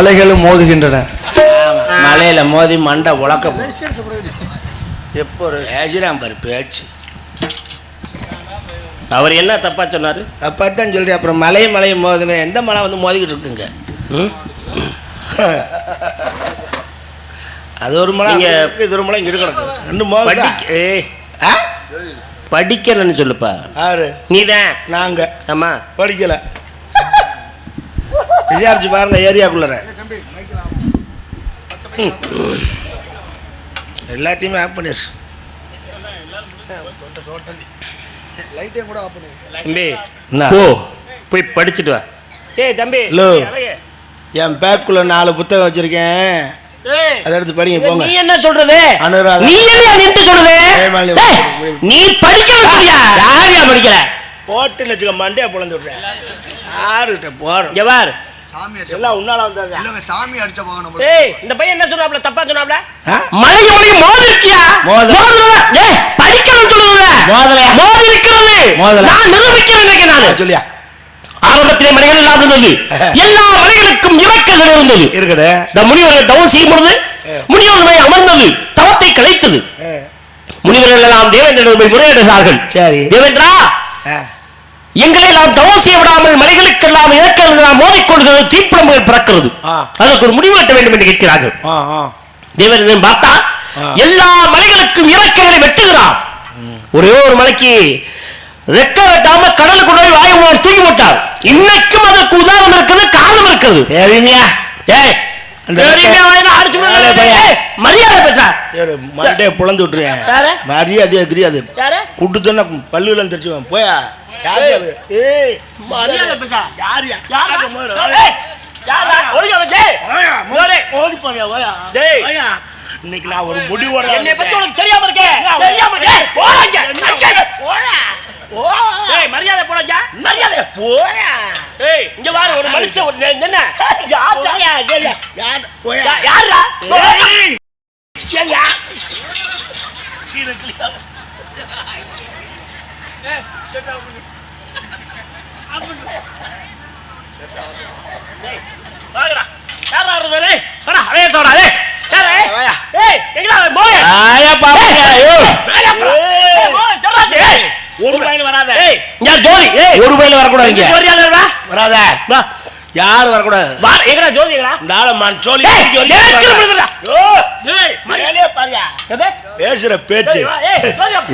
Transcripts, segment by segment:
மலைகளும் மோதுகின்றன. மலையில மோதி மண்டை உலக்க எப்போ ஒரு ஏஜிராம் பாரு பேச்சு. அவர் என்ன தப்பா சொன்னாரு? தப்பா தான் சொல்றேன். அப்புறம் மலையும் மோதுங்க. எந்த மலை வந்து மோதிக்கிட்டு இருக்குங்க? அது ஒரு மலை, இது ஒரு மலை இங்க கிடக்கு. ரெண்டு மோது படிக்கலன்னு சொல்லுப்பா. யாரு? நீதான். நாங்க ஆமா படிக்கல. விசாரிச்சு பாருங்க ஏரியாக்குள்ள எல்லாத்தையுமே ஆஃப் பண்ணிடுச்சு. தம்பி போய் படிச்சுட்டு வா. ஏய் தம்பி, என் பேக்குள்ள 4 புத்தகம் வச்சிருக்கேன், அதை எடுத்து படிங்க போங்க. நீ என்ன சொல்றது? அனுராதா நீ என்ன நின்று சொல்றது? நீ படிக்கலையா? யாரையா படிக்கல? போட்டு வச்சுக்க மண்டையா புலந்து விடுறேன். யாருகிட்ட போறோம்? ஜவார் எல்லாம் உன்னால வந்தாங்க. இல்லங்க சாமி அடிச்ச போகணும். ஏய் இந்த பையன் என்ன சொல்றாப்ல? தப்பா சொன்னாப்ல. மலைய மலை மோதிருக்கியா? ஏய் படிக்கணும் சொல்றல. மோதி இருக்கிறது. நான் நிரூபிக்கிறேன் நான். சொல்லியா? ஆரம்பத்திலே மலைகள் எல்லாம் இருந்தது. எல்லா மலைகளுக்கும் இறக்குகள் இருந்தது. இருக்குடே. இந்த முனிவர்கள் தவம் செய்யும் பொழுது முனிவர்கள் அமர்ந்தது, தவத்தை கலைத்தது. முனிவர்கள் எல்லாம் தேவேந்திரனை போய் முறையிடுகிறார்கள். சரி தேவேந்திரா, எங்களை நாம் தவம் செய்ய விடாமல் மலைகளுக்கெல்லாம் இறக்கங்கள் மோதிக்கொள்கிறது, தீப்பிழம்புகள் பிறக்கிறது. அதற்கு ஒரு முடிவு கட்ட வேண்டும் என்று கேட்கிறார்கள். தேவேந்திரன் பார்த்தா எல்லா மலைகளுக்கும் இறக்கைகளை வெட்டுகிறான். ஒரே ஒரு மலைக்கு ரெக்க வெட்டாம கடலுக்கு போய் வாயு தூக்கி போட்டார். இன்னைக்கும் அதற்கு உதாரணம் இருக்குது, காரணம் இருக்குது. தெரியுமையா? ஏய் மரியாதை பேசா மண்டே புலந்து விட்டுருவேன். மரியாதை தெரியாது. குட்டு சொன்ன பல்லுல தெரிச்சுவேன். போயா இன்னைக்கு நான் ஒரு முடிவோட தெரியாம இருக்கேன். மரியாதை போடா, மரியாதை போயா. ஏய் இங்க வாரு, ஒரு மனுஷன் என்ன யாரா யாரு வரக்கூடாது. பேசுற பேச்சு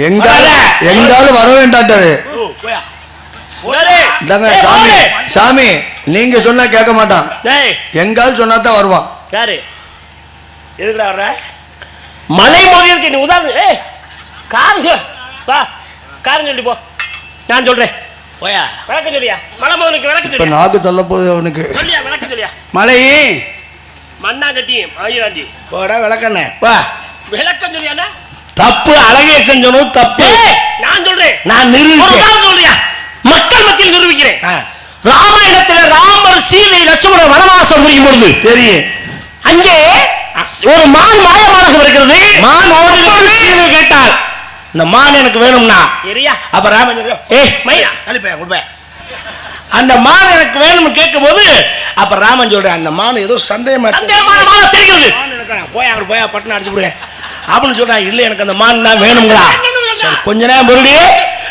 எங்காலும் வர வேண்டாம். சாமி சாமி நீங்க சொன்னா கேட்க மாட்டான். எங்கால் சொன்னா தான் வருவான். மலை மோதி இருக்கு. நீ உதாரணம் காரணம் சொல்லி போ. நான் சொல்றேன். விளக்கம் சொல்லியா? மலை மோதலுக்கு விளக்கம் சொல்லியா? நாக்கு தள்ள போகுது அவனுக்கு. சொல்லியா விளக்கம் சொல்லியா? மலை மண்ணா கட்டியும் ஆயிராண்டி போடா விளக்கண்ணே. விளக்கம் சொல்லியா? தப்பு அழகேசன் சொன்னது தப்பு. நான் சொல்றேன். நான் நிரூபிக்கிறேன். சொல்றியா? மக்கள் மத்தியில் நிரூபிக்கிறேன். ராமாயணத்துல ராமர் சீதை லட்சுமணன் வனவாசம் முடியும் பொழுது தெரியும், அங்கே ஒரு மான் மாயமானகம் இருக்கிறது. மான் ஓடுகிறது கேட்டால் இந்த மான் எனக்கு வேணும்னா அப்ப ராமன் அந்த மான் எனக்கு வேணும்னு கேட்கும் போது அப்ப ராமன் சொல்றேன், அந்த மான் ஏதோ சந்தேகமா போய் அங்க போய் பட்டணம் அடிச்சு விடுவேன் அப்படின்னு சொல்றான். இல்லை எனக்கு அந்த மான் தான் வேணுங்களா? சரி கொஞ்ச நேரம் பொருளியே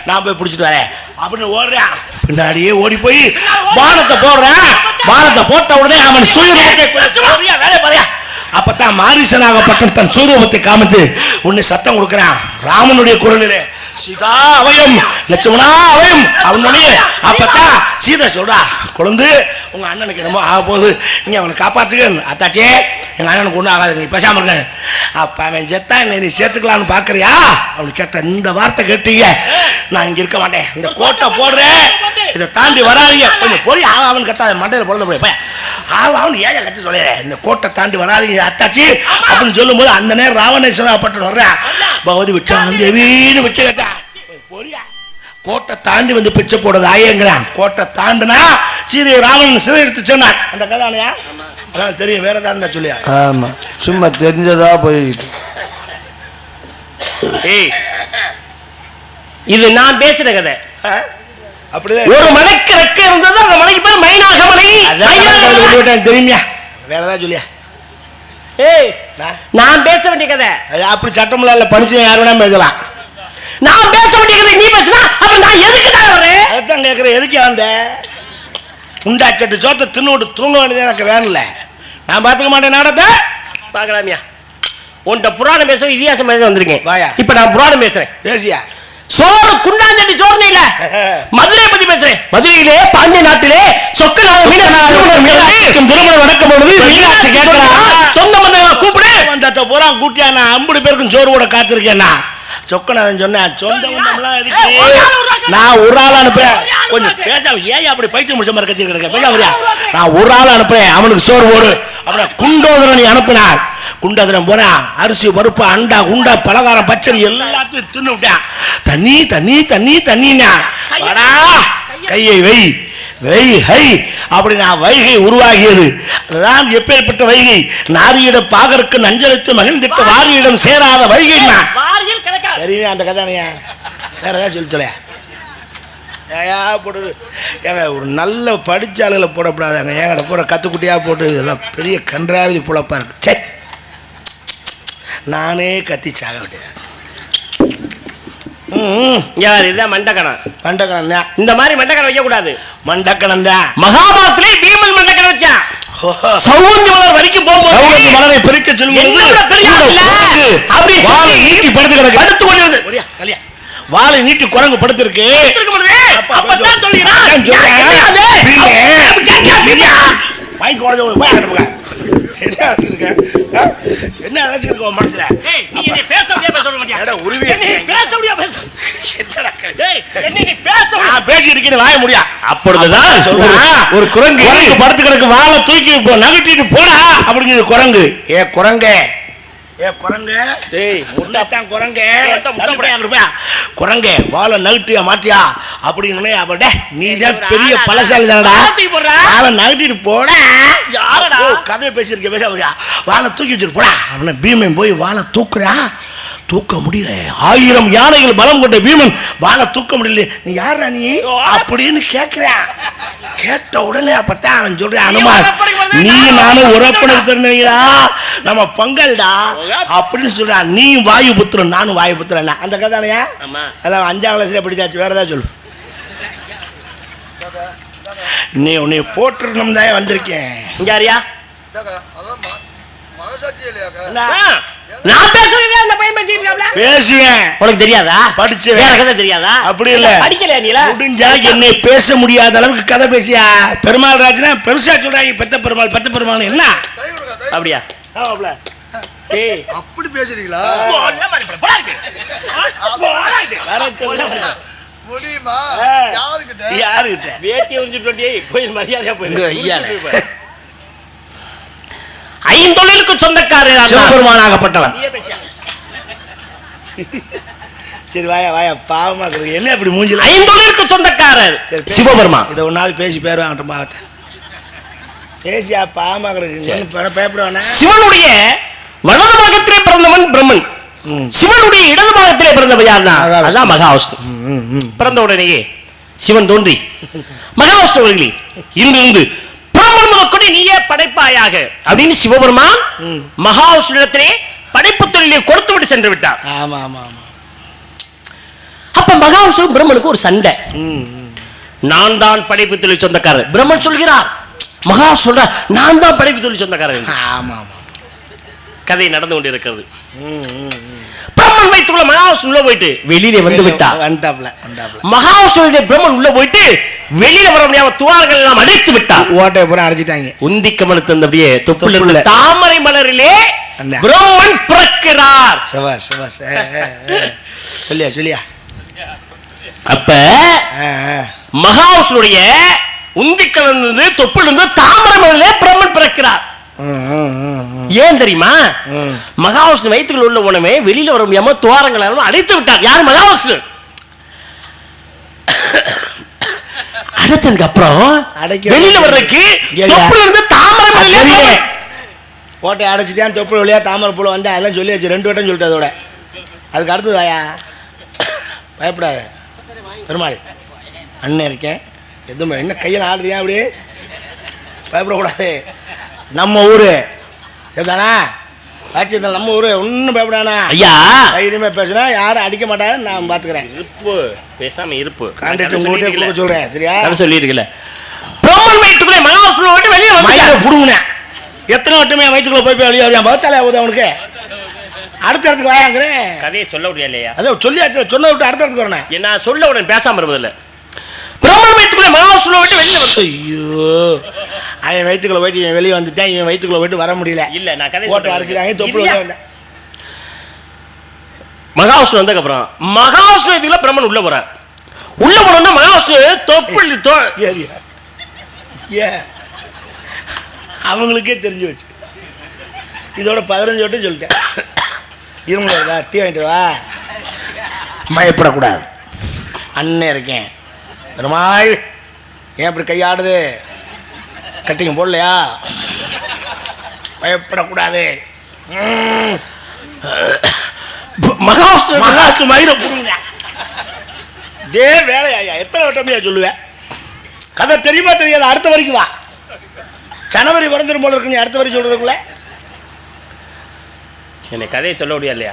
நான் போய் பிடிச்சிட்டு வரேன் அப்படின்னு ஓடுறேன். பின்னாடியே ஓடி போய் பானத்தை போடுறேன். பானத்தை போட்ட உடனே அவன் சுயரூபத்தை வேலை பாரியா. அப்பதான் மாரிசனாகப்பட்ட தன் சுயரூபத்தை காமித்து உன்னை சத்தம் கொடுக்கிறான். ராமனுடைய குரலிலே சீதா அவயம் லட்சுமணா அவயம் அவனுடைய. அப்பதான் சீதா சொல்றா, குழந்தை உங்க அண்ணனுக்கு என்னமோ ஆக போகுது, நீங்க அவனை காப்பாத்துக்க. அத்தாச்சே எங்க அண்ணனுக்கு ஒன்றும் ஆகாது, நீ பேசாம இருக்க. அப்ப அவன் செத்தா நீ சேர்த்துக்கலான்னு பாக்குறியா அவனு கேட்ட இந்த வார்த்தை கேட்டீங்க. நான் இங்க இருக்க மாட்டேன், இந்த கோட்டை போடுறேன், இதை தாண்டி வராதீங்க. கொஞ்சம் போய் அவன் கத்த மண்டையில பொழுது போய் அவன் ஏன் கட்டி சொல்லிடுறேன், இந்த கோட்டை தாண்டி வராதீங்க அத்தாச்சி அப்படின்னு சொல்லும் போது அந்த நேரம் ராவணேஸ்வரப்பட்டு வர்றேன். பகவதி விட்டான் தேவின்னு வச்சு கேட்டா கோட்டை தாண்டி வந்து பிச்சை போடுறது ஆயங்கிறான். கோட்டை தாண்டினா சீதை ராவணன் சிறை எடுத்து சொன்னான். அந்த கதானையா அதான் தெரியும், வேற ஏதாவது இருந்தா சொல்லியா? ஆமா சும்மா தெரிஞ்சதா போயிட்டு. இது நான் பேசுற கதை. அப்படிதான் ஒரு மலைக்கு ரெக்க இருந்தது, அந்த மலைக்கு பேர் மைனாக மலை. தெரியுமியா? வேற ஏதாவது சொல்லியா? ஏய், நான் பேச வேண்டிய கதை. அப்படி சட்டம்லாம் இல்லை, படிச்சு யார் வேணா பேசலாம். நான் பேச வேண்டிய கதை நீ பேசுனா அப்புறம் நான் எதுக்கு தான் வரேன்? அதான் கேட்குறேன், எதுக்கு வந்த? உண்டாச்சட்டு சோத்தை தின்னு தூங்க வேண்டியது எனக்கு வேணும்ல. நான் பார்த்துக்க மாட்டேன் நாடத்தை. பார்க்கலாமியா, உன்கிட்ட புராணம் பேச இதிகாசம் பேச வந்திருக்கேன். வாயா. இப்ப நான் புராணம் பேசுறேன். பேசியா? சோறு குண்டாஞ்சட்டி சோறு இல்ல, மதுரை பத்தி பேசுறேன். மதுரையிலே பாண்டிய நாட்டிலே சொக்கநாதர் திருமணம் நடக்கும் பொழுது சொந்த மந்தங்களை கூப்பிடு வந்தத்தை பூரா கூட்டியா நான் 50 பேருக்கும் சோறு கூட காத்திருக்கேன்னா சொக்கநாதன் சொன்னேன். சொந்த மந்தம்லாம் எதுக்கு? நான் ஒரு ஆள் அனுப்புறேன். கொஞ்சம் பேசாம ஏன் அப்படி பைத்தியம் முடிச்ச மாதிரி கத்தி கிடக்க பேசாம. நான் ஒரு ஆள் அனுப்புறேன், அவனுக்கு சோறு போடு. அப்புறம் குண்டோதரன் நீ அனுப்பினான். குண்டோதரன் போறான், அரிசி பருப்பு அண்டா குண்டா பலகாரம் பச்சரி எல்லாத்தையும் தின்னு விட்டான். தண்ணி தண்ணி தண்ணி தண்ணினா வாடா கையை வை வை ஹை அப்படி நான் வைகை உருவாகியது. அதுதான் எப்பேற்பட்ட வைகை. நாரியிட பாகருக்கு நஞ்சலித்து மகிழ்ந்திட்ட வாரியிடம் சேராத வைகைன்னா சரிவே அந்த கதானையா. வேற ஏதாவது சொல்லித்தலையா? ஏயா போட்டு ஏங்க ஒரு நல்ல படித்த ஆளுகளை போடக்கூடாதாங்க. ஏங்கட போகிற கத்துக்குட்டியாக போட்டு இதெல்லாம் பெரிய கன்றாவதி புழப்பா இருக்கு. சே, நானே கத்தி சாக வேண்டியது. யார் இதுதான் மண்டக்கணம்? மண்டக்கணம் தான். இந்த மாதிரி மண்டக்கணம் வைக்க கூடாது. மண்டக்கணம் தான். மகாபாரத்திலே பீமன் மண்டக்கணம் வச்சான். சௌவந்தி மலர் வரைக்கும் போகும்போது சௌவந்தி மலரை பிரிக்க சொல்லும்போது அப்படி வாழை நீட்டி படுத்து கிடக்கு. அடுத்து கொண்டு ஒரியா கலியா வாழை நீட்டி குரங்கு படுத்திருக்கு. அப்பதான் சொல்லிடுறான் மைக் உடஞ்ச போய் அனுப்புங்க. என்ன அழைச்சிருக்கேன்? என்ன அழைச்சிருக்கோம் மனசுல? பேசிருக்கேன் வாய முடியா. அப்பொழுதுதான் ஒரு குரங்கு படுத்து கிடக்கு. வாழை தூக்கி நகட்டிட்டு போடா அப்படிங்கிறது குரங்கு. ஏ குரங்கு, ஏ குரங்கு, குரங்கு வாழை நகட்டியா மாட்டியா அப்படின்னு அவட நீதான் பெரிய பலசாலி தானடா. வாழை நகட்டிட்டு போட கதையை பேசியிருக்க பேச வாழை தூக்கி வச்சுட்டு போடா அவனை. பீமன் போய் வாழை தூக்குறான், தூக்க முடியல. 1000 யானைகள் பலம் கொண்ட பீமன் வாழை தூக்க முடியல. நீ யாரா நீ அப்படின்னு கேட்கிறான். கேட்ட உடனே அப்பத்தான் அவன் சொல்றான், அனுமான் நீ நானும் உறப்பினர் பிறந்தவங்களா, நம்ம பங்கல்டா அப்படின்னு சொல்றான். நீ வாயு புத்திரன் நானும் வாயு புத்திரன். அந்த கதானையா அதான் 5ஆம் கிளாஸ்ல படிச்சாச்சு. வேற ஏதாவது சொல்லு. நீ உன்னை போட்டுருணும் தான் வந்திருக்கேன். யாரியா நான் பேசுறேன், அந்த பையன் பேசிட்டு பேசுவேன். உனக்கு தெரியாதா? படிச்சு வேற கதை தெரியாதா? அப்படி இல்ல, படிக்கல நீல. முடிஞ்சா என்னை பேச முடியாத அளவுக்கு கதை பேசியா. பெருமாள் ராஜனா பெருசா சொல்றாங்க. பெத்த பெருமாள் பெத்த பெருமாள் என்ன அப்படியா? ஏய் அப்படி பேசுறீங்களா? முடியுமா? யாருக்கிட்ட யாருக்கிட்ட வேட்டி உறிஞ்சிட்டு போய் மரியாதையா போய் ஐயா. ஐந்தொழிலுக்கு சொந்தக்காரர் சிவபெருமானாகப்பட்டவன். சரி வாயா வாயா பாவமா இருக்கு. என்ன அப்படி மூஞ்சில? ஐந்தொழிலுக்கு சொந்தக்காரர் சிவபெருமான். இதை ஒன்னாவது பேசி பேர் வாங்கிட்ட பாவத்தை பேசியா பாவமா கிடக்கு. பயப்படுவானே. சிவனுடைய வலது பாகத்திலே பிறந்தவன் பிரம்மன். சிவனுடைய இடது பாகத்திலே பிறந்தவன் யாருன்னா அதான் மகாவிஷ்ணு. பிறந்த உடனேயே சிவன் தோன்றி மகாவிஷ்ணு அவர்களே இன்றிருந்து பிரம்மன் முதற்கொண்டு நீயே படைப்பாயாக அப்படின்னு சிவபெருமான் மகாவிஷ்ணுவிடத்திலே படைப்பு தொழிலை கொடுத்து விட்டு சென்று விட்டார். ஆமா ஆமா ஆமா. அப்ப மகாவிஷ்ணு பிரம்மனுக்கு ஒரு சண்டை. நான் தான் படைப்பு தொழில் சொந்தக்காரர். பிரம்மன் சொல்கிறார், மகா சொல்ற நான் தான் படைப்பு தொழில் சொந்தக்காரர். ஆமா ஆமா. கதை நடந்து கொண்டிருக்கிறது. பிரம்மன் வைத்துள்ள மகாவிஷ்ணு உள்ள போயிட்டு வெளியில வந்து விட்டார். மகாவிஷ்ணுடைய பிரம்மன் உள்ள போயிட்டு வெளியில வர முடியாம துவாரங்கள் எல்லாம் அடைத்து விட்டார். ஓட்டை பூரா அடைச்சிட்டாங்க. உந்தி கமலத்து அப்படியே தொப்புல தாமரை மலரிலே பிரம்மன் பிறக்கிறார். சொல்லியா சொல்லியா. அப்ப மகாவிஷ்ணுடைய உந்தி கலந்து தொப்புல இருந்து தாமரை மலரிலே பிரம்மன் பிறக்கிறார். ஏன் தெரியுமா? மகாவிஷ்ணு வயிற்றுக்குள் உள்ள உணவே வெளியில வர முடியாம துவாரங்கள் எல்லாம் அடைத்து விட்டார். யார்? மகாவிஷ்ணு. அடைச்சதுக்கு அப்புறம் வெளியில வர்றதுக்கு தொப்புல இருந்து தாமரை மலரிலே கோட்டை அடைச்சிட்டான். தொப்புள் வழியா தாமரை பூல வந்தா அதெல்லாம் சொல்லி வச்சு 2 வட்டம் சொல்லிட்டு அதோட அதுக்கு அடுத்தது வாயா. பயப்படாத பெருமாள் அண்ணன் இருக்கேன். எதுவும் என்ன கையில் ஆடுறியா? அப்படியே பயப்படக்கூடாது. நம்ம ஊரு சரிதானா? ஆட்சியத்தில் நம்ம ஊரு ஒன்றும் பயப்படானா ஐயா தைரியமாக பேசுனா யாரும் அடிக்க மாட்டாங்க, நான் பார்த்துக்கிறேன். இருப்பு பேசாம இருப்பு கான்ட்ராக்ட் உங்கள்கிட்ட கொடுக்க சொல்கிறேன் சரியா? சொல்லியிருக்கல பிரம்மன் வயிற்றுக்குள்ளே மகாவிஷ்ணு விட்டு வெளியே மயிரை புடுங்கினேன். எத்தனை வட்டமே வயிற்றுக்குள்ள போய் வெளியே வரையான் பகத்தாலே ஆகுது அவனுக்கு. அடுத்த இடத்துக்கு வாயாங்கிறேன். கதையை சொல்ல முடியாது இல்லையா? அதை சொல்லி சொன்ன விட்டு அடுத்த இடத்துக்கு வரணும். என்ன சொல்ல உடனே பேசாம இருப்பதில்ல. பிரம்மன் வயிற்றுக்குள்ளே மகாவிஷ்ணு விட்டு வெளியே. ஐயோ அவன் வயிற்றுக்குள்ள போயிட்டு இவன் வெளியே வந்துட்டேன், இவன் வயிற்றுக்குள்ள போயிட்டு வர முடியல. இல்ல நான் கதை போட்டு அரைக்கிறாங்க தொப்பு வெளியே வந்தேன். மகாவிஷ்ணு வந்ததுக்கப்புறம் மகாவிஷ்ணு வயிற்றுக்குள்ள பிரம்மன் உள்ள போறான். உள்ள போனோம்னா மகாவிஷ்ணு தொப்புள் ஏரியா ஏ அவங்களுக்கே தெரிஞ்சு வச்சு இதோட 15 வட்டம் சொல்லிட்டேன். இருமுடா டீ வாங்கிட்டு வா. பயப்படக்கூடாது, அண்ணன் இருக்கேன். பெருமாள் ஏன் இப்படி கையாடுது? கட்டிங்க போடலையா? பயப்படக்கூடாது. மகாவிஷ்ணு மயிரை புடுங்க. இதே வேலையா எத்தனை வட்டமையா சொல்லுவேன்? கதை தெரியுமா தெரியாது? அடுத்த வரைக்கும் வா. ஜனவரி பிறந்துடும் போல இருக்கு. நீ அடுத்த வரை சொல்றதுக்குள்ள என்ன கதையை சொல்ல முடியாது இல்லையா?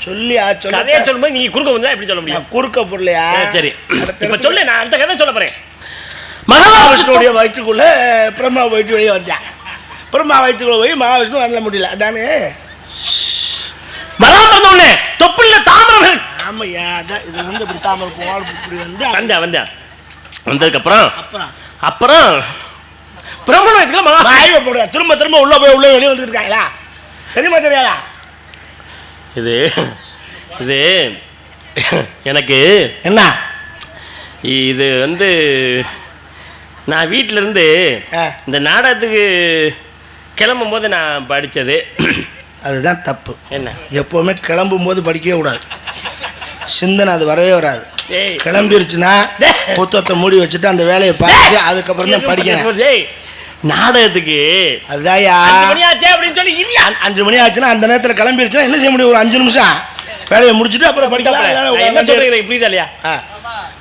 சொல்லியா சொல்ல. கதையை சொல்லும்போது நீங்க குறுக்க வந்தா எப்படி சொல்ல முடியும்? குறுக்க போடலையா? சரி இப்ப சொல்லு, நான் அடுத்த கதை சொல்ல போறேன். மகாவிஷ்ணுடைய வயிற்றுக்குள்ள பிரம்மா வயிற்று வெளியே வந்தான். பிரம்மா வயிற்றுக்குள்ள போய் மகாவிஷ்ணு வரல முடியல. அதானே மகாபிரதோன்னு தொப்புள்ள தாமரம். ஆமையா அதான் இது வந்து இப்படி தாமரம் போவாள் இப்படி வந்து வந்ததுக்கப்புறம் அப்புறம் பிரம்மன் வயிற்றுக்குள்ள போடுற திரும்ப திரும்ப உள்ள போய் உள்ள வெளியே வந்துட்டு இருக்காங்களா? தெரியுமா தெரியாதா? இது இது எனக்கு என்ன இது வந்து நான் வீட்டில இருந்து இந்த நாடகத்துக்கு கிளம்பும் போது நான் படித்தது. அதுதான் தப்பு. என்ன எப்போவுமே கிளம்பும் போது படிக்கவே கூடாது. சிந்தனை அது வரவே வராது. கிளம்பிருச்சுன்னா புத்தகத்தை மூடி வச்சுட்டு அந்த வேலையை பார்த்துட்டு அதுக்கப்புறம் தான் படிக்கணும். நாடகத்துக்கு அதுதான்யா 5 மணி ஆச்சுன்னா அந்த நேரத்தில் கிளம்பிருச்சுன்னா என்ன செய்ய முடியும்? ஒரு 5 நிமிஷம் வேலையை முடிச்சுட்டு அப்புறம் படிக்கலாம். என்ன சொல்றீங்க புரியுதா இல்லையா?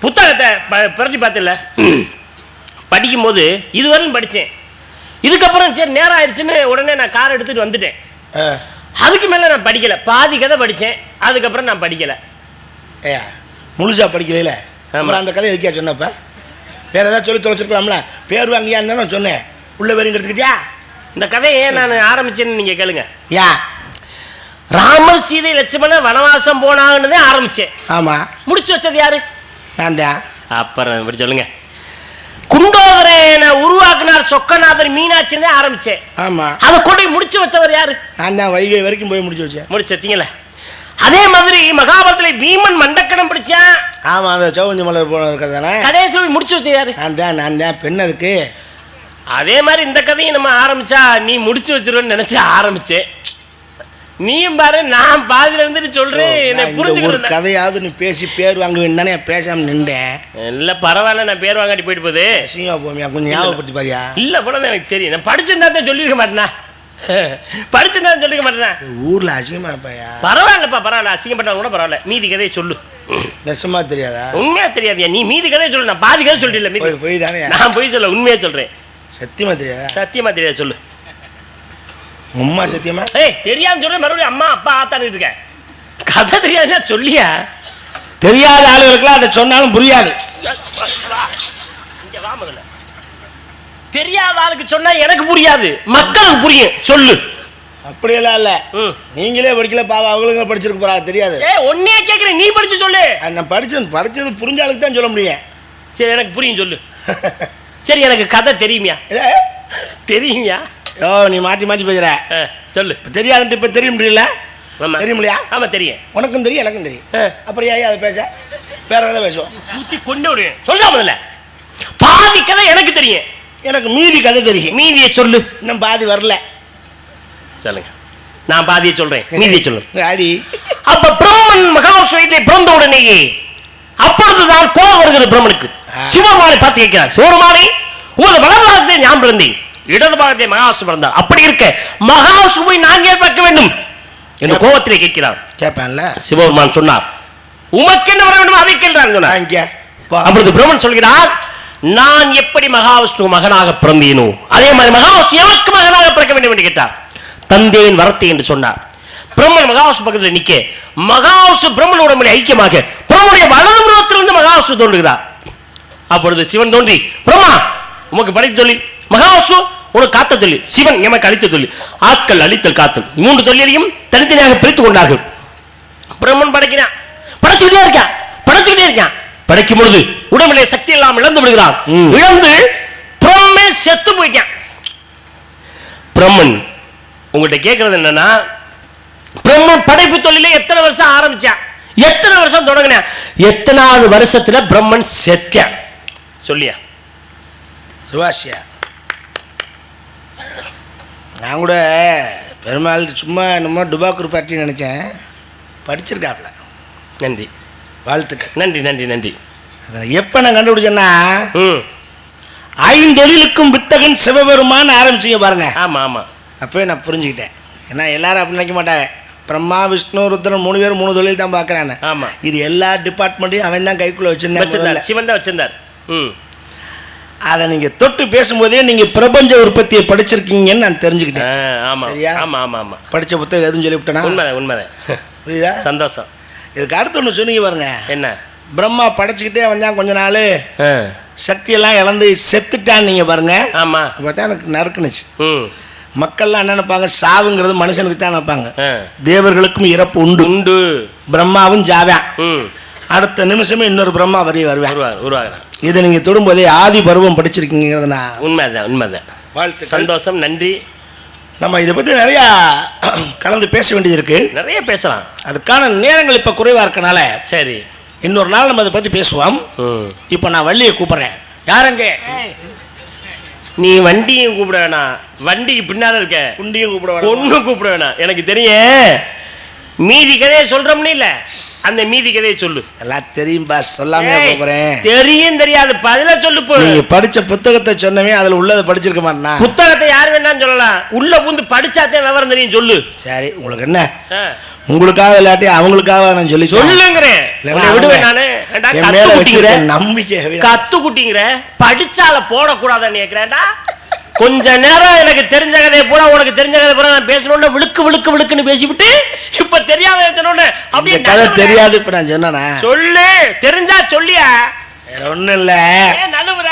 புத்தகத்தை பிரதி பார்த்துல படிக்கும்போது இதுவரையும் படித்தேன். இதுக்கப்புறம் சரி நேரம் ஆயிடுச்சுன்னு உடனே நான் கார் எடுத்துட்டு வந்துட்டேன். அதுக்கு மேலே நான் படிக்கலை. பாதி கதை படித்தேன், அதுக்கப்புறம் நான் படிக்கலை. முழுசா படிக்கல. அப்புறம் அந்த கதை எதுக்கியா சொன்னப்ப? வேற ஏதாவது சொல்லி தொலைச்சிருக்கலாம்ல. பேர் வாங்கியான்னு நான் சொன்னேன். உள்ள வேறு எடுத்துக்கிட்டியா? இந்த கதையை ஏன் நான் ஆரம்பிச்சேன்னு நீங்கள் கேளுங்க. யா ராமர் சீதை லட்சுமணன் வனவாசம் போனாங்கன்னு தான் ஆரம்பித்தேன். ஆமாம். முடிச்சு வச்சது யாரு? நான் தான். அப்புறம் இப்படி சொல்லுங்க. குண்டோதரனை உருவாக்குனார் சொக்கநாதர் மீனாட்சின்னு தான் ஆரம்பித்தேன். ஆமாம். அதை கொண்டு முடிச்சு வச்சவர் யாரு? நான் தான். வைகை வரைக்கும் போய் முடிச்சு வச்சேன். முடிச்சு வச்சிங்களே. அதே மாதிரி மகாபாரதத்தில் பீமன் மண்டக்கணம் பிடிச்சான். ஆமாம், அந்த சௌஞ்ச மலர் போன கதை கடைசி முடிச்சு வச்ச யாரு? நான் தான். பெண் அதுக்கு. அதே மாதிரி இந்த கதையை நம்ம ஆரம்பிச்சா நீ முடிச்சு வச்சிருவேன்னு நினைச்சு ஆரம்பிச்சேன். நீயும் பாரு, நான் பாதியில இருந்துட்டு சொல்றேன். என்ன புரிஞ்சுக்கிற கதையாவது நீ பேசி பேர் வாங்க வேண்டானே பேசாம நின்றேன். இல்ல பரவாயில்ல, நான் பேர் வாங்காட்டி போயிட்டு போகுது. சீமா போமியா கொஞ்சம் ஞாபகப்படுத்தி பாரியா? இல்ல போல எனக்கு தெரியும். நான் படிச்சிருந்தா தான் சொல்லியிருக்க மாட்டேனா? படிச்சிருந்தா சொல்லிருக்க மாட்டேனா? ஊர்ல அசிங்கமா இருப்பாயா? பரவாயில்லப்பா, பரவாயில்ல. அசிங்கப்பட்டா கூட பரவாயில்ல. மீதி கதையை சொல்லு. நெசமா தெரியாதா? உண்மையா தெரியாதியா? நீ மீதி கதையை சொல்லு. நான் பாதி கதை சொல்லிடல. போய் தானே. நான் போய் சொல்ல, உண்மையா சொல்றேன். சத்தியமா தெரியாதா? சத்தியமா தெரியாது. சொல்லு. அம்மா சத்தியமா? தெரியாதுன்னு சொல்றேன். மறுபடியும் அம்மா அப்பா ஆத்தான்னு இருக்கேன். கதை தெரியாதுன்னா சொல்லியா? தெரியாத ஆளுகளுக்குலாம் அதை சொன்னாலும் புரியாது. தெரியாத ஆளுக்கு சொன்னா எனக்கு புரியாது, மக்களுக்கு புரியும். சொல்லு. அப்படியெல்லாம் இல்ல. நீங்களே படிக்கல பாவா, அவங்களுக்கு படிச்சிருக்க போறா தெரியாது. ஒன்னே கேட்கிறேன், நீ படிச்சு சொல்லு. நான் படிச்சது புரிஞ்ச ஆளுக்கு தான் சொல்ல முடியும். சரி எனக்கு புரியும், சொல்லு. சரி எனக்கு கதை தெரியுமியா? தெரியுமியா? நீ மாத்தி மாத்தி பேசுற. சொல்லு. தெரியாதுன்ட்டு இப்ப தெரிய முடியல. தெரியும் இல்லையா? ஆமா தெரியும். உனக்கும் தெரியும் எனக்கும் தெரியும். அப்புறம் ஏன் அதை பேச? வேற கதை பேசுவோம். ஊத்தி கொண்டு விடுவேன். சொல்லாமல பாதி கதை எனக்கு தெரியும். எனக்கு மீதி கதை தெரியும். மீதியை சொல்லு. இன்னும் பாதி வரல. சொல்லுங்க. நான் பாதியை சொல்றேன், மீதியை சொல்லு. அடி. அப்ப பிரம்மன் மகாவிஷ்ணுவை பிறந்த உடனேயே அப்பொழுதுதான் கோபம் வருகிறது பிரம்மனுக்கு. சிவபெருமானை பார்த்து கேட்கிறார், சிவபெருமானை உமது வலது ஞாபகம் பிறந்தேன், இடது பாகத்தை மகாவிஷ்ணு பிறந்தார். அப்படி இருக்க மகாவிஷ்ணுவை நான் ஏன் பார்க்க வேண்டும் என்று கோபத்திலே கேட்கிறார். கேட்பான்ல. சிவபெருமான் சொன்னார், உமக்கு என்ன வர வேண்டும் அதை கேள்றான். அப்பொழுது பிரம்மன் சொல்கிறார், நான் எப்படி மகாவிஷ்ணு மகனாக பிறந்தேனோ அதே மாதிரி மகாவிஷ்ணு எனக்கு மகனாக பிறக்க வேண்டும் என்று கேட்டார். தந்தேன் வரத்தை என்று சொன்னார். பிரம்மன் மகாவிஷ்ணு பக்கத்தில் நிற்க மகாவிஷ்ணு பிரம்மன் உடம்புல ஐக்கியமாக பிரம்மனுடைய வலது புறத்திலிருந்து மகாவிஷ்ணு தோன்றுகிறார். அப்பொழுது சிவன் தோன்றி பிரம்மா உமக்கு படைத்த தொழில், மகாவிஷ்ணு உனக்கு காத்த தொழில், சிவன் எமக்கு அளித்த தொழில், ஆக்கல் அழித்தல் காத்தல் 3 தொழிலையும் தனித்தனியாக பிரித்துக் கொண்டார்கள். பிரம்மன் படைக்கிறான், படைச்சுக்கிட்டே இருக்கான். படைக்கும் பொழுது உடம்பிலே சக்தி எல்லாம் இழந்து விடுகிறான். இழந்து பிரம்மே செத்து போயிட்டான். பிரம்மன் உங்கள்கிட்ட கேட்கறது என்னன்னா, பிரம்மன் படைப்பு தொழிலை எத்தனை வருஷம் ஆரம்பிச்சான், எத்தனை வருஷம் தொடங்கினான், எத்தனாவது வருஷத்துல பிரம்மன் செத்தான் சொல்லியா? சுபாஷியா, நான் கூட பெருமாள் சும்மா என்னமோ டுபாக்கூர் பார்ட்டி நினைச்சேன். படிச்சிருக்காப்ல. நன்றி, வாழ்த்துக்கள். நன்றி நன்றி நன்றி. எப்ப நான் கண்டுபிடிச்சேன்னா, ஐந்தொழிலுக்கும் வித்தகன் சிவபெருமான் ஆரம்பிச்சீங்க பாருங்க. ஆமா ஆமா, அப்பவே நான் புரிஞ்சுக்கிட்டேன். ஏன்னா எல்லாரும் அப்படி நினைக்க மாட்டாங்க. பிரம்மா விஷ்ணு ருத்ரன் 3 பேரும் 3 தொழில் தான் பார்க்குறாங்க. ஆமா, இது எல்லா டிபார்ட்மெண்ட்டையும் அவன் தான் கைக்குள்ள வச்சிருந்தான். சிவன் தான் வச்சிருந்தார். அதை நீங்க தொட்டு பேசும்போதே நீங்க பிரபஞ்ச உற்பத்தியை படிச்சிருக்கீங்கன்னு நான் தெரிஞ்சுக்கிட்டேன். சரியா? ஆமா ஆமா ஆமா, படிச்ச புத்தகம் எதுவும் சொல்லிவிட்டேனா? உண்மைதான். புரியுதா? சந்தோஷம். இதுக்கு அடுத்து ஒன்று சொன்னீங்க பாருங்க. என்ன? பிரம்மா படைச்சுக்கிட்டே வந்தான், கொஞ்ச நாள் சக்தியெல்லாம் இழந்து செத்துட்டான். நீங்க பாருங்க. ஆமா, பார்த்தா எனக்கு நறுக்குனுச்சு. மக்கள்லாம் என்ன நினைப்பாங்க, சாவுங்கிறது மனுஷனுக்கு தான் நினைப்பாங்க. தேவர்களுக்கும் இறப்பு உண்டு. பிரம்மாவும் ஜாவான். அடுத்த நிமிஷமே இன்னொரு பிரம்மா வருவாங்க. இதை நீங்க தொடும்போதே ஆதி பருவம் படிச்சிருக்கீங்கிறதுனா உண்மைதான். வாழ்த்து, சந்தோஷம், நன்றி. நம்ம இதை பற்றி நிறையா கலந்து பேச வேண்டியது இருக்கு. நிறைய பேசலாம். அதுக்கான நேரங்கள் இப்போ குறைவா இருக்கனால சரி, இன்னொரு நாள் நம்ம அதை பற்றி பேசுவோம். இப்போ நான் வள்ளியை கூப்பிட்றேன். யாருங்க? நீ வண்டியும் கூப்பிட வேணாம், வண்டிக்கு பின்னால இருக்க குண்டியும் கூப்பிட வேணாம், ஒன்றும் கூப்பிட வேணாம். எனக்கு தெரியும். மீதி கதையை சொல்றோம்னு இல்ல, அந்த மீதி கதையை சொல்லு. எல்லாம் தெரியும் பாஸ், சொல்லாம போறேன். தெரியும் தெரியாது பதில சொல்லு. போ, நீங்க படிச்ச புத்தகத்தை சொன்னவே அதுல உள்ளதை படிச்சிருக்க மாட்டேனா? புத்தகத்தை யார் வேணாலும் சொல்லலாம், உள்ள பூந்து படிச்சாத்தே விவரம் தெரியும். சொல்லு. சரி, உங்களுக்கு என்ன, உங்களுக்காக இல்லாட்டி அவங்களுக்காக நான் சொல்லுங்கிறேன். விடுவேன் நானு. நம்பிக்கை கத்து குட்டிங்கிற படிச்சால போடக்கூடாதுன்னு கேட்கிறேன்டா. கொஞ்ச நேரம் எனக்கு தெரிஞ்ச கதையை பூரா உனக்கு தெரிஞ்ச கதை பூரா நான் பேசணும்னு விழுக்குன்னு பேசிவிட்டு இப்ப தெரியாத அப்படியே கதை தெரியாது. இப்ப நான் சொன்னா சொல்லு, தெரிஞ்சா சொல்லியா? வேற ஒண்ணும் இல்ல. நழுவுற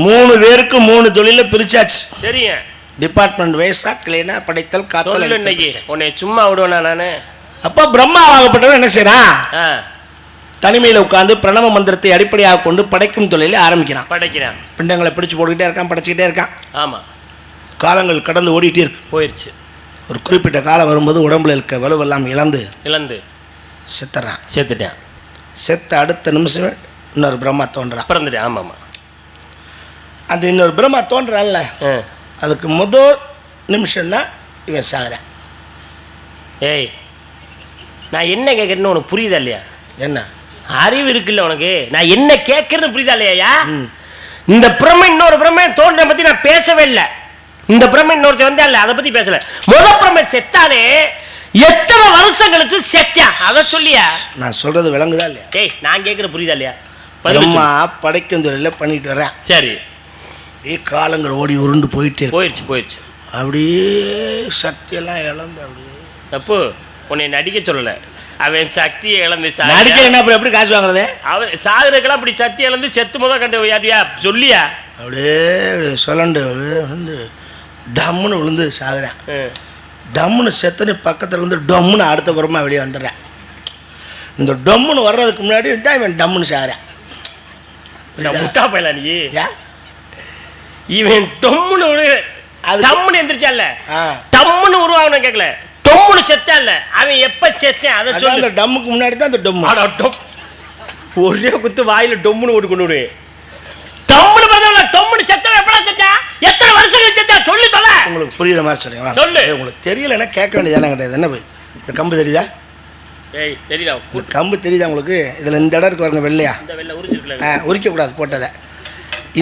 3 பேருக்கு 3 தொழில பிரிச்சாச்சு. தெரியும். டிபார்ட்மெண்ட் வைஸா கிளீனா படைத்தல் காத்தல். இன்னைக்கு உன்னை சும்மா விடுவேனா நானு? அப்ப பிரம்மா ஆகப்பட்டவன் என்ன செய்யறான்? தனிமையில் உட்கார்ந்து பிரணவ மந்திரத்தை அடிப்படையாக கொண்டு படைக்கும் தொழிலை ஆரம்பிக்கிறான். பிண்டங்களை பிடிச்சு போட்டுக்கிட்டே இருக்கான், படைச்சிக்கிட்டே இருக்கான். ஆமா, காலங்கள் கடந்து ஓடிட்டே இருக்கு. போயிடுச்சு. ஒரு குறிப்பிட்ட காலம் வரும்போது உடம்புல இருக்க வலுவெல்லாம் இழந்து செத்துட்டான். செத்த அடுத்த நிமிஷம் இன்னொரு பிரம்மா தோன்றான். பிறந்துட்டான். ஆமா ஆமா, அந்த இன்னொரு பிரம்மா தோன்றான்ல, அதுக்கு முதல் நிமிஷம் தான் இவன் சாகுறான். ஏய், நான் என்ன கேட்கறேன்னு உனக்கு புரியுதா இல்லையா? என்ன அறிவு இருக்குல்ல உனக்கு? நான் என்ன கேட்கறேன்னு புரியுதா இல்லையா? இந்த பிரம்ம இன்னொரு பிரம்ம தோன்ற பத்தி நான் பேசவே இல்லை. இந்த பிரம்ம இன்னொருத்த வந்தா இல்ல, அதை பத்தி பேசல. முதல் பிரம்ம செத்தாலே எத்தனை வருஷம் கழிச்சு செத்தான், அதை சொல்லியா? நான் சொல்றது விளங்குதா இல்லையா? ஏய், நான் கேட்கற புரியுதா இல்லையா? பிரம்மா படைக்கும் தொழில பண்ணிட்டு வரேன். சரி, காலங்கள் ஓடி உருண்டு போயிடுச்சு. அப்படியே சக்தியெல்லாம் இழந்து அப்படியே. தப்பு, உன்னை நடிக்க சொல்லலை. அவன் சக்தியை இழந்து நடிக்கிறேன். அப்புறம் எப்படி காசு வாங்குறது? அவன் சாகுறதுக்கெல்லாம் அப்படி சக்தி இழந்து செத்து முதல் கண்டு யாரியா சொல்லியா? அப்படியே சொல்லண்டு வந்து டம்முன்னு விழுந்து சாகுறேன். டம்முன்னு செத்துன்னு பக்கத்தில் இருந்து டம்முன்னு அடுத்த புறமா வெளியே வந்துடுறேன். இந்த டம்முன்னு வர்றதுக்கு முன்னாடி தான் இவன் டம்முன்னு சாகுறேன். முட்டா போயிடலாம் நீ. இவன் டம்முன்னு டம்முன்னு எந்திரிச்சால, டம்முன்னு உருவாகணும் கேட்கல, டம்முன்னு செத்தா இல்ல. அவன் எப்ப செத்தான் அதை சொல்லு. டம்முக்கு முன்னாடி தான் அந்த டம்மு. ஒரே குத்து வாயில டம்முன்னு ஓட்டு கொண்டு விடு. டம்முன்னு பார்த்தா டம்முன்னு செத்தா எப்படா செத்தா, எத்தனை வருஷங்கள் செத்தா சொல்லு. சொல்ல உங்களுக்கு புரியுற மாதிரி சொல்லுங்க. சொல்லு. உங்களுக்கு தெரியலன்னா கேட்க வேண்டியதானே கிடையாது. என்ன போய் இந்த கம்பு தெரியுதா? ஏய், தெரியல. இந்த கம்பு தெரியுதா உங்களுக்கு? இதில் இந்த இடம் இருக்கு பாருங்க, வெள்ளையா. இந்த வெள்ளை உரிஞ்சிருக்கல, உரிக்கக்கூடாது போட்டதை.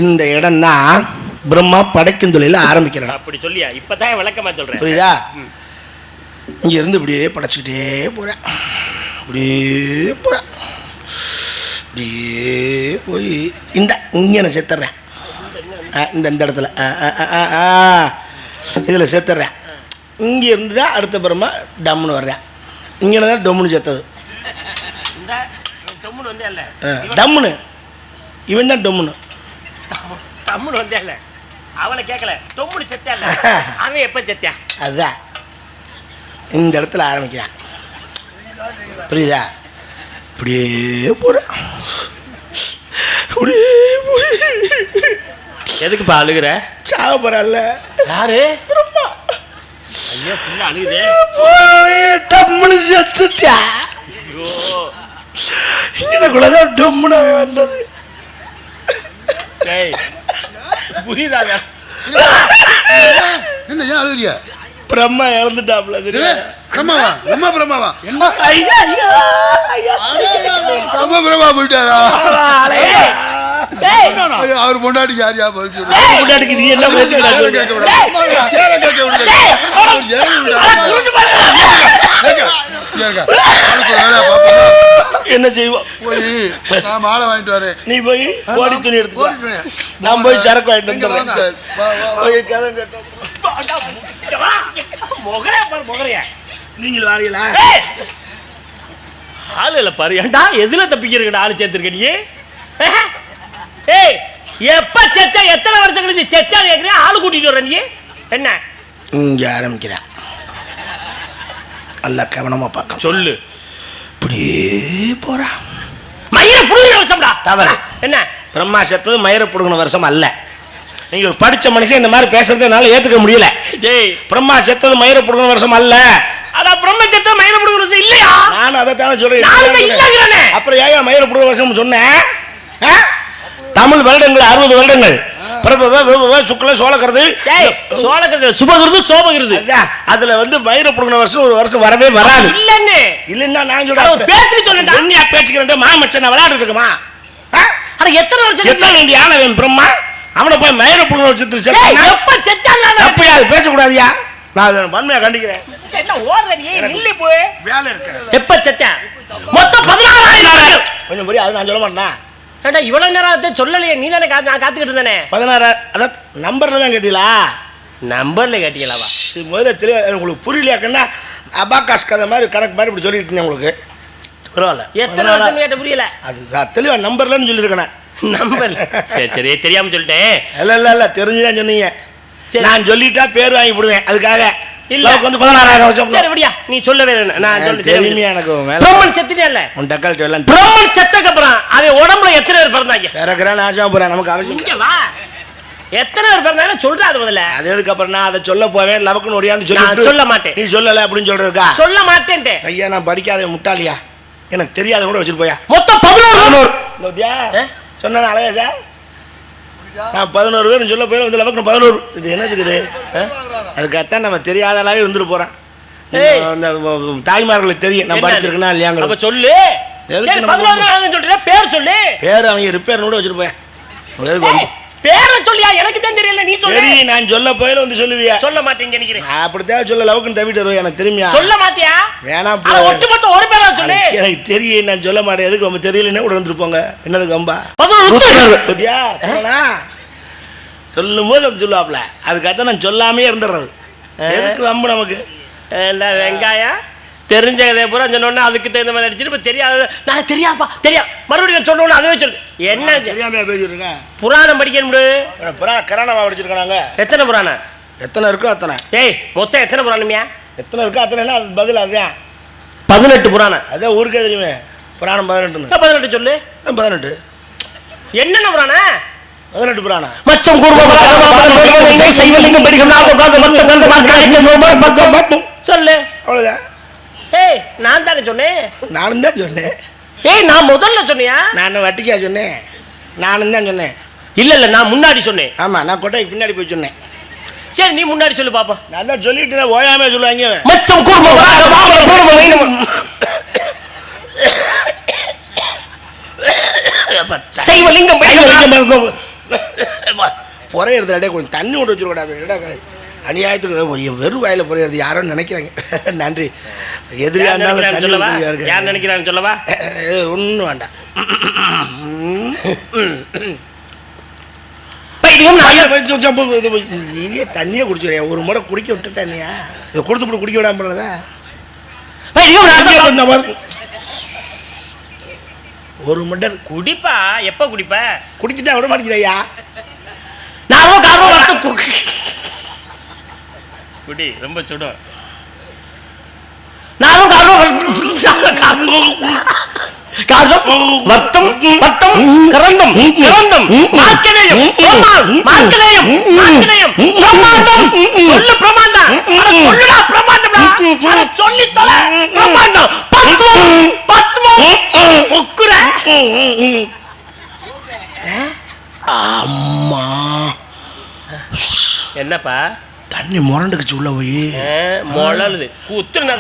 இந்த இடம் தான் பிரம்மா படைக்கும் தொழில ஆரம்பிக்கிறேன். அப்படி சொல்லியா? இப்பதான் விளக்கமா சொல்றேன், புரியுதா? இங்க இருந்து இப்படியே படைச்சிக்கிட்டே போறேன். இப்படியே போறேன். அப்படியே போய் இங்கே நான் செத்துறேன். இந்த இடத்துல இதில் செத்துறேன். இங்கே இருந்து தான் அடுத்த பிறமா டம்முன்னு வர்றேன். இங்கே தான் டொம்முன்னு செத்தது. டம்முன்னு இவன் தான் டொம்முன்னு. டம்முன்னு வந்தே இல்லை, அவனை கேட்கல. டொம்முன்னு செத்தான், அவன் எப்போ செத்தான்? அதுதான் இந்த இடத்துல ஆரம்பிக்கிறான். புரியுதா? இப்படியே போகிறேன். அப்படியே போய் எதுக்குப்பா அழுகுற? சாக போறான்ல. யாரு? பிரம்மா. ஐயா புள்ள அழுகுதே. போய் டம்முன்னு செத்துட்டா. இங்கனக்குள்ளதான் டம்முன்னு வந்தது. புரியுதாங்க? என்ன ஏன் அழுகுறியா? பிரம்மா இறந்துட்டாப்ல. பிரம்மாவா? நம்ம பிரம்மாவா? என்ன ஐயா ஐயா ஐயா நம்ம பிரம்மா போயிட்டாரா? அவர் பொண்டாட்டி யாரியா பதில் சொல்லு. பொண்டாட்டிக்கு நீ என்ன கேட்க விட என்ன செய்வோம்? போய் நான் மாலை வாங்கிட்டு வரேன். நீ போய் கோடி துணி எடுத்து, நான் போய் சரக்கு வாங்கிட்டு வந்துடுறேன். நீங்கள் வாரீங்களா? ஆளு இல்லை பாரு. ஏன்டா எதுல தப்பிக்கிறீங்கடா ஆளு சேர்த்துருக்க நீ? ஏய் எப்ப செத்தா, எத்தனை வருஷம் கழிச்சு செத்தா கேட்குறியா? ஆளு கூட்டிட்டு வர நீ என்ன? இங்கே ஆரம்பிக்கிறேன். நல்லா கவனமாக பார்க்க சொல்லு. இப்படியே போகிறான். மயிரை புடுங்கிற வருஷம்டா. தவறு. என்ன? பிரம்மா செத்தது மயிரை புடுங்கின வருஷம் அல்ல. நீங்கள் படித்த மனுஷன் இந்த மாதிரி பேசுறது என்னால் ஏற்றுக்க முடியல. ஜெய், பிரம்மா செத்தது மயிரை புடுங்கின வருஷம் அல்ல. அதான் பிரம்ம செத்த மயிரை புடுங்கிற வருஷம் இல்லையா? நானும் அதை தானே சொல்றேன். அப்புறம் ஏன் மயிரை புடுங்கின வருஷம் சொன்னேன்? தமிழ் வருடங்கள் 60 வருடங்கள். சுக்ல சோழக்கிறது, சுபகிருது, சோபகிருது. அதுல வந்து மயிரை புடுங்கின வருஷம் ஒரு வருஷம் வரவே வராது. இல்லங்க, இல்லன்னா நான் சொல்றேன். பேச்சு சொல்றேன். என்ன பேச்சுக்கிறேன்? மாமச்சன் விளையாட்டு இருக்குமா? எத்தனை வருஷம் எத்தனை வேண்டிய ஆளவன் பிரம்மா அவனை போய் மயிரை புடுங்கின வருஷத்துக்கு எப்ப செத்தான் தப்பையா? அது பேசக்கூடாதியா? நான் வன்மையா கண்டிக்கிறேன். என்ன ஓடுற நீ? நில்லு போய். வேலை இருக்கிறேன். எப்ப செத்தான்? மொத்தம் 16,000. கொஞ்சம் புரியும். அது நான் சொல்ல மாட்டேன். ஏண்டா இவ்வளவு நேரத்தை சொல்லலையே? நீ தானே நான் காத்துக்கிட்டு இருந்தேனே. 16 அதான் நம்பர்ல தான் கேட்டீங்களா? நம்பர்ல கேட்டீங்களாவா? முதல்ல தெளிவா உங்களுக்கு புரியலையாக்கன்னா அபாகாஸ் கதை மாதிரி கணக்கு மாதிரி இப்படி சொல்லிட்டு இருந்தேன் உங்களுக்கு. பரவாயில்ல. எத்தனை வருஷம் கேட்ட புரியல. அது தெளிவா நம்பர்லன்னு சொல்லியிருக்கேன். நம்பர் சரி சரி தெரியாம சொல்லிட்டேன். இல்ல தெரிஞ்சுதான் சொன்னீங்க. நான் சொல்லிட்டா பேர் வாங்கி விடுவேன். அதுக்காக இல்ல வந்து 16,000 வருஷம். சரி விடியா, நீ சொல்லவே வேணும். நான் சொல்ல தெரியுமே எனக்கு. பிரம்மன் செத்துட்டேன்ல. உன் டக்கால்ட்டு எல்லாம் பிரம்மன் செத்தக்கு அப்புறம் அவன் உடம்புல எத்தனை பேர் பிறந்தாங்க? பிறக்கிறேன் நான் போறேன். நமக்கு அவசியம் இங்க வா. எத்தனை பேர் பிறந்தாங்க சொல்றா? அது முதல்ல அது எதுக்கு அப்புறம் நான் அதை சொல்ல போவேன். லவக்குன்னு ஒடியாந்து சொல்லி சொல்ல மாட்டேன். நீ சொல்லல அப்படின்னு சொல்றதுக்கா? சொல்ல மாட்டேன்ட்டே. ஐயா நான் படிக்காத முட்டாளியா? எனக்கு தெரியாத கூட வச்சுட்டு போயா. மொத்தம் 11 சொன்ன அழகா சார். நான் 11 பேர் சொல்ல போய் வந்து லவக்குன்னு 11. இது என்னதுக்குது? அதுக்காகத்தான் நம்ம தெரியாத அளவே இருந்துட்டு போறேன். அந்த தாய்மார்களுக்கு தெரியும் நான் படிச்சிருக்கேன்னா இல்லையாங்க. சொல்லு. பேர் சொல்லு. பேர் அவங்க ரிப்பேர் கூட வச்சுட்டு போய் பேரை சொல்லியா? எனக்கு தான் தெரியல, நீ சொல்லு. சரி நான் சொல்ல போயில வந்து சொல்லுவியா? சொல்ல மாட்டேங்க நினைக்கிறேன். அப்படித்தான் சொல்ல லவுக்குன்னு தவிட்டு வருவேன். எனக்கு தெரியுமா? சொல்ல மாட்டியா? வேணாம். ஒட்டுமொத்த ஒரு பேரா சொல்லு. எனக்கு தெரியும். நான் சொல்ல மாட்டேன். எதுக்கு நம்ம தெரியலன்னா கூட வந்துட்டு போங்க. என்னது கம்பா சொல்லும் போது வந்து சொல்லுவாப்ல. அதுக்காகத்தான் நான் சொல்லாமே இருந்துடுறது. எதுக்கு வம்பு நமக்கு? வெங்காயம் தெரிஞ்ச கதையை பூரா சொன்னோன்னா அதுக்கு தகுந்த மாதிரி அடிச்சுட்டு இப்போ தெரியாது. நான் தெரியாப்பா தெரியா மறுபடியும் சொல்லணும்னு அதுவே சொல்லு. என்ன தெரியாமையா பேசிருக்கேன்? புராணம் படிக்கணும். புராணம் கரானமா படிச்சிருக்காங்க. எத்தனை புராணம்? எத்தனை இருக்கோ அத்தனை. ஏய் மொத்தம் எத்தனை புராணமியா? எத்தனை இருக்கோ அத்தனை. அது பதில் அதுதான் 18 புராணம். அதான் ஊருக்கே தெரியுமே. புராணம் 18. 18 சொல்லு. 18 என்னென்ன புராணம்? 18 புராணம். மச்சம் சொல்லு. அவ்வளவுதான். ஏய் நான் தானே சொன்னேன். நானும் தான் சொன்னேன். ஏய் நான் முதல்ல சொன்னியா? நான் வட்டிக்கா சொன்னேன்? நானும் தான் சொன்னேன். இல்ல நான் முன்னாடி சொன்னேன். ஆமா நான் கொட்டைக்கு பின்னாடி போய் சொன்னேன். சரி நீ முன்னாடி சொல்லு பாப்பா. நான் தான் சொல்லிட்டு ஓயாமே சொல்லுவாங்க. மச்சம் சைவலிங்கம் பொறையிறதுடே கொஞ்சம் தண்ணி விட்டு வச்சுக்கூடாது. அநியாயத்துக்கு வெறும் வாயில பொறையிறது யாரும் நினைக்கிறாங்க. நன்றி. எதிரியா இருந்தாலும் நினைக்கிறான்னு சொல்லவா? ஒன்றும் வேண்டாம். தண்ணியை குடிச்சுறியா? ஒரு முறை குடிக்க விட்டு தண்ணியா இதை கொடுத்து குடிக்க விடாம போறதா? ஒரு மண்டர் குடிப்பா. எப்ப குடிப்ப? குடிச்சுட்டா விட மாட்டேங்கிறையா? குடி, ரொம்ப சுடும். நானும் வத்தம் வத்தம் கரந்தம் கரந்தம் மார்க்கனேயம் மார்க்கனேயம் மார்க்கனேயம் பிரமாதம். சொல்லு பிரமாதம். சொல்லுடா பிரமாதம்டா. சொல்லி தொலை பிரமாதம். பத்மம் பத்மம் உக்குற. அம்மா என்னப்பா? தண்ணி முரண்டுக்குச்சு உள்ள போய் மொழலுது. குத்துனா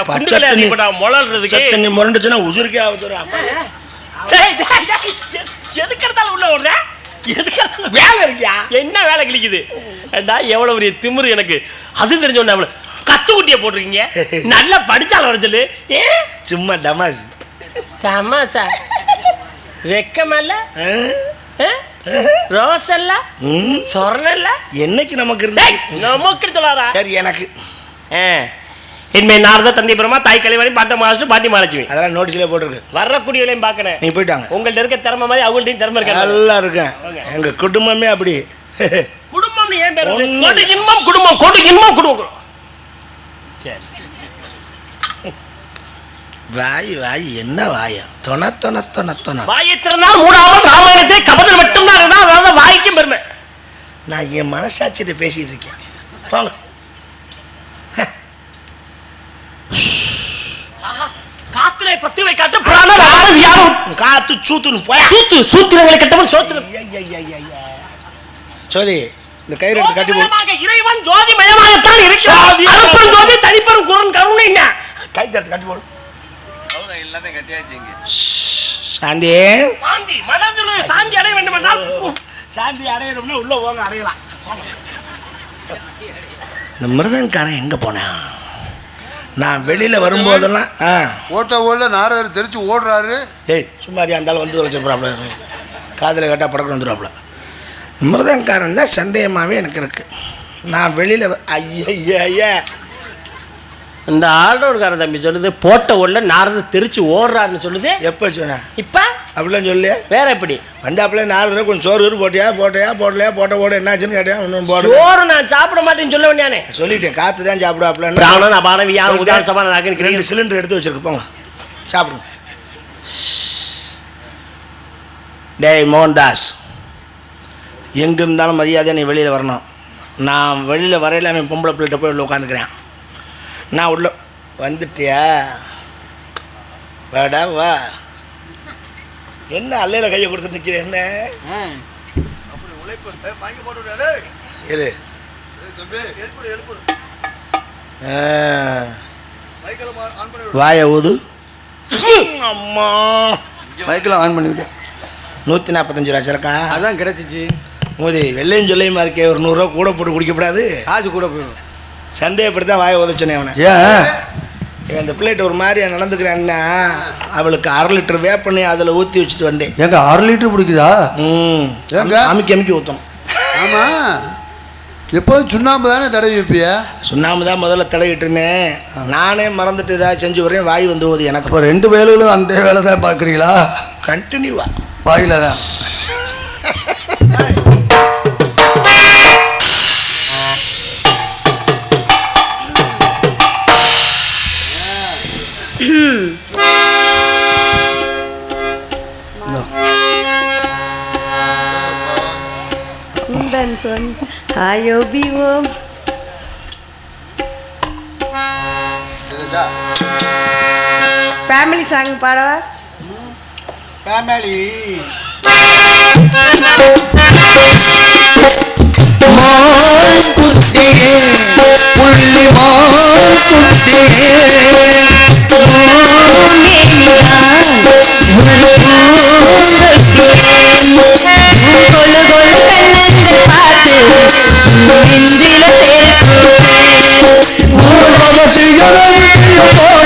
பச்சை தண்ணி மொழல்றதுக்கு தண்ணி முரண்டுச்சுன்னா உசுருக்கே ஆகுது. எதுக்கு எடுத்தாலும் உள்ள விடுற? எதுக்கு வேலை இருக்கியா? என்ன வேலை கிழிக்குது? எவ்வளவு பெரிய திமிரு எனக்கு. அது தெரிஞ்சோன்னு அவ்வளவு கத்துக்குட்டிய போட்டிருக்கீங்க. நல்லா படிச்சாலும் வர சொல்லு. சும்மா டமாஸ் தமாசா. வெக்கமல்ல, ரோசல்ல, சொர்ணல்ல. என்னைக்கு நமக்கு நமக்கு சொல்லாரா? சரி எனக்கு இனிமே நாரத தந்தை பிரமா தாய் கலைவாணி பாட்ட மாஸ்டர் பாட்டி மாலட்சுமி அதெல்லாம் நோட்டீஸ்ல போட்டுருக்கு. வரக்கூடியவளையும் பார்க்கணும். நீ போயிட்டாங்க. உங்கள்ட்ட இருக்க திறமை மாதிரி அவங்கள்ட்டையும் திறமை இருக்க. நல்லா இருக்கேன். எங்க குடும்பமே அப்படி. குடும்பம் ஏன் பேர்? கொடு இன்பம் குடும்பம். கொடு இன்பம் குடும்பம். சரி. வாய் வாய் என்ன வாயா? தொண தொண தொண தொண வாயை திறந்தால் மூடாமல் ராமாயணத்தை கபத்தில் மட்டும்தான் இருந்தால் அதாவது வாய்க்கும் பெருமை. நான் என் மனசாட்சியிட்ட பேசிட்டு இருக்கேன். போங்க. காத்திலே பத்தி வை காட்டு புராணம் ஆரதியாக காத்து சூத்துன்னு போய் சூத்து சூத்திரங்களை கட்டவன் சோத்திரம். சரி இந்த கயிறு எடுத்து கட்டி போடு. இறைவன் ஜோதி மயமாகத்தான் இருக்கிறான். அருப்பன் ஜோதி தனிப்பெரும் குரன் கருணை. கை தட்டு கட்டி போடு. எல்லாத்தையும் கட்டியாச்சுங்க. சாந்தி சாந்தி மனதில் சாந்தி அடைய வேண்டும் என்றால் சாந்தி அடையணும்னா உள்ள போங்க, அடையலாம். இந்த மிருதன்காரன் எங்க போனா? நான் வெளியில வரும்போதெல்லாம் ஓட்ட நாரதர் தெரிச்சு ஓடுறாரு. ஏய் சும்மாரியா இருந்தாலும் வந்து தொலைச்சிருப்பாப்ல. காதில் கேட்டா படக்கம் வந்துடுவாப்புல. மிருதன்காரன் தான் சந்தேகமாகவே எனக்கு இருக்கு. நான் வெளியில ஐயா இந்த ஆல்ரவுண்ட்கார தம்பி சொல்லுது போட்ட உள்ள நாரத தெரிச்சு ஓடுறாருன்னு சொல்லுது. எப்போ சொன்னேன்? இப்ப அப்படிலாம் சொல்லு. வேற எப்படி வந்தாப்புல நாரத கொஞ்சம் சோறு போட்டியா போடலையா போட என்னாச்சுன்னு கேட்டியா? ஒன்றும் போட சோறு நான் சாப்பிட மாட்டேன்னு சொல்ல வேண்டியானே. சொல்லிட்டேன். காத்து தான் சாப்பிடுவாப்புல. பிராணன் அபானம் வியானம் உதாரண சமான 2 சிலிண்டர் எடுத்து வச்சிருக்கு. போங்க சாப்பிடுங்க. டேய் மோகன்தாஸ், எங்கே இருந்தாலும் மரியாதையாக நீ வெளியில் வரணும். நான் வெளியில் வரையில அவன் பொம்பளை பிள்ளைகிட்ட போய் உள்ள உட்காந்துக்கிறேன். நான் உள்ள வந்துட்டியா? வாடா வா. என்ன அல்லையில கையை கொடுத்து நிற்கிறேன்? என்ன இரு வாய ஊது. அம்மா மைக்கெல்லாம் ஆன் பண்ணிவிட்டேன். 145 ரூபா சரக்கா அதான் கிடைச்சிச்சு. மோதி வெள்ளையும் சொல்லையுமா இருக்கே. ஒரு 100 ரூபா கூட போட்டு குடிக்கப்படாது. காசு கூட போயிடும். சந்தேகப்படி தான் வாயை உதச்சனே அவனை. ஏன் அந்த பிள்ளைகிட்ட ஒரு மாதிரியா நடந்துக்கிறேன்னா அவளுக்கு 1/2 லிட்டர் வேப்பண்ணி அதில் ஊற்றி வச்சுட்டு வந்தேன். எங்க 1/2 லிட்டர் பிடிக்குதா? அமுக்கி அமுக்கி ஊற்றணும். ஆமாம், எப்போதும் சுண்ணாம்பு தானே தடவி வைப்பிய? சுண்ணாம்பு தான் முதல்ல தடவிட்டு இருந்தேன். நானே மறந்துட்டு ஏதாவது செஞ்சு வரேன். வாய் வந்து போகுது எனக்கு. இப்போ 2 வேலைகளும் அந்த வேலை தான் பார்க்குறீங்களா? கண்டினியூவா வாயில தான். Ayo bingung. Family song பாடவா? ஃபேமிலி மான் குட்டி புள்ளி மான் குட்டி ஊர்வல சிகரம்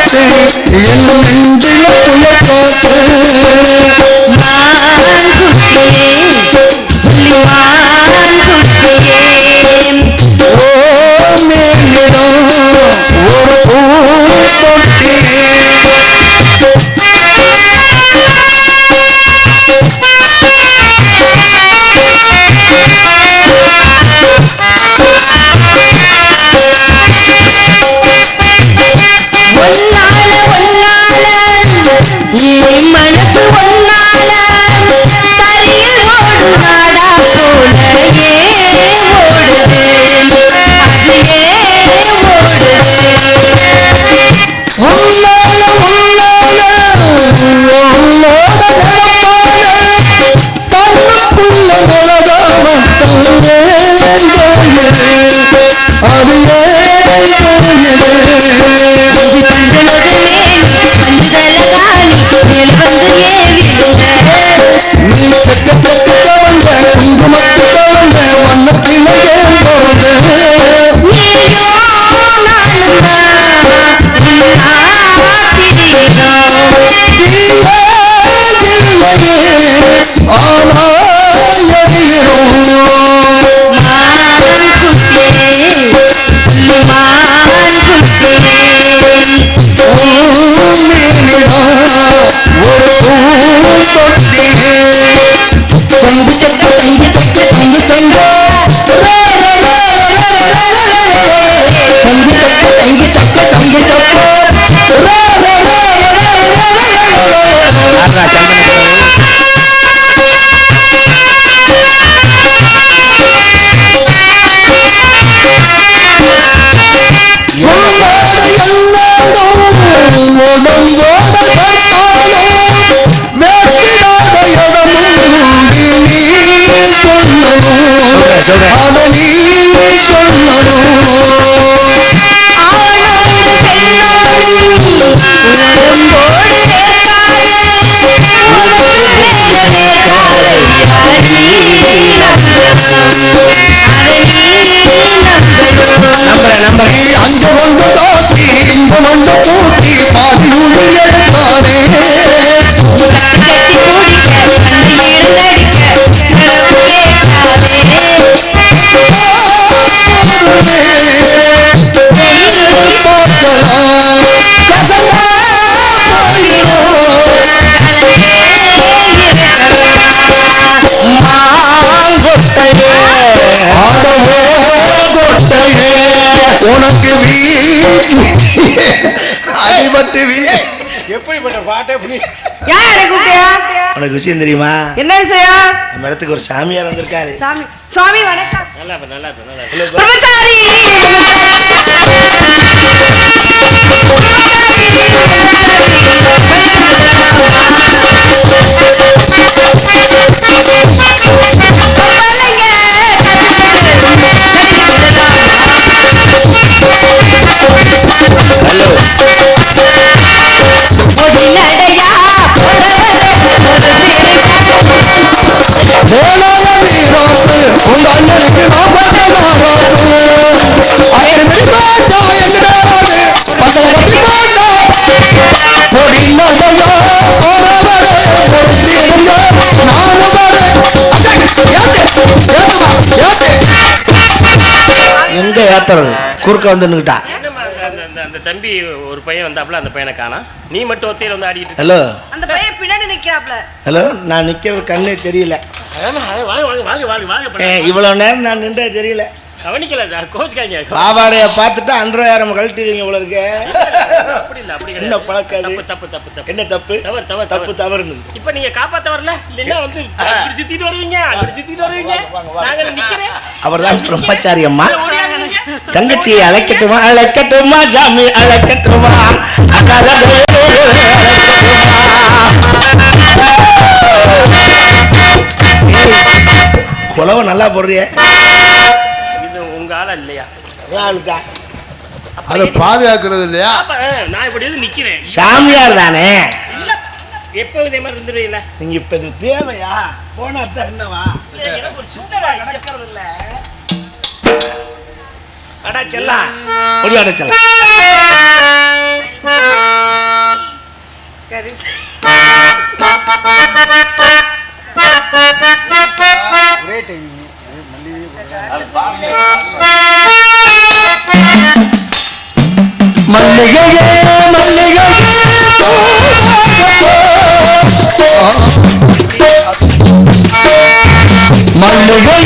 காத்து என்ன நெஞ்சில புயல் காத்து ஒரு பூ மனசு ஒன்னால தரையலோடு வாடா போலவே ஓடுது உனக்கு அடிபட்டு எப்படிப்பட்ட பாட்டே உனக்கு விஷயம் தெரியுமா? என்ன விஷயம்? நம்ம இடத்துக்கு ஒரு சாமியார் வந்திருக்காரு. சுவாமி வணக்கம். நல்லா பிரம்மச்சாரி எங்க ஏத்துறது குறுக்க வந்து நின்னுட்டா. அந்த தம்பி ஒரு பையன் வந்தாப்ல, அந்த பையனை காணா. நீ மட்டும் ஒத்தையில வந்து ஆடிட்டு. ஹலோ, அந்த பையன் பின்னாடி நிக்கிறாப்ல. ஹலோ, நான் நிக்கிறது கண்ணே தெரியல. இவ்வளவு நேரம் நான் நின்றே தெரியல. கவனிக்கல சார், கோச்சுக்காங்க. பாவாடைய பார்த்துட்டு அன்றாயிரம் கழட்டிடுவீங்க இவ்வளவு இருக்கு. அப்படி இல்ல, அப்படி என்ன பழக்கம்? தப்பு. என்ன தப்பு? தப்பு தவறுன்னு. இப்ப நீங்க காப்பாத்த வரல, இல்லன்னா வந்து சுத்திட்டு வருவீங்க, அங்க சுத்திட்டு வருவீங்க. நாங்க நிக்கிறேன். அவர்தான் பிரம்மச்சாரி அம்மா. தங்கச்சியை அழைக்கட்டுமா ஜாமி அழைக்கட்டுமா குலவ நல்லா போடுறிய. இது உங்க ஆளா இல்லையா? ஆளுக்கா அதை பாதுகாக்கிறது இல்லையா? நான் இப்படி நிக்கிறேன். சாமியார் தானே. எப்போ இதே மாதிரி இருந்துருவீங்களா? நீங்க இப்ப இது தேவையா? போனா என்னவா எனக்கு ஒரு சிந்தனை நடக்கிறது இல்ல. அடா செல்லா, ஒடி அடை செல்லா. மல்லிகையே மல்லிகையே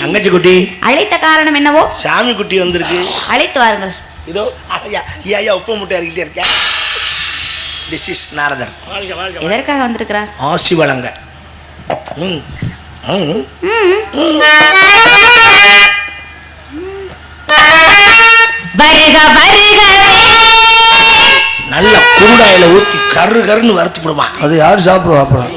தங்கச்சி குட்டி அழைத்த காரணம் என்னவோ? சாமி குட்டி வந்திருக்கு, அழைத்து வாருங்கள். இதோ ஐயா ஐயா உப்பு மூட்டை இறக்கிட்டே இருக்கேன். திஸ் இஸ் நாரதர். எதற்காக வந்திருக்கிறார்? ஆசி வழங்க. நல்ல குருடாயில ஊத்தி கரு கருன்னு வறுத்து விடுமா. அது யாரு சாப்பிடுவா? அப்புறம்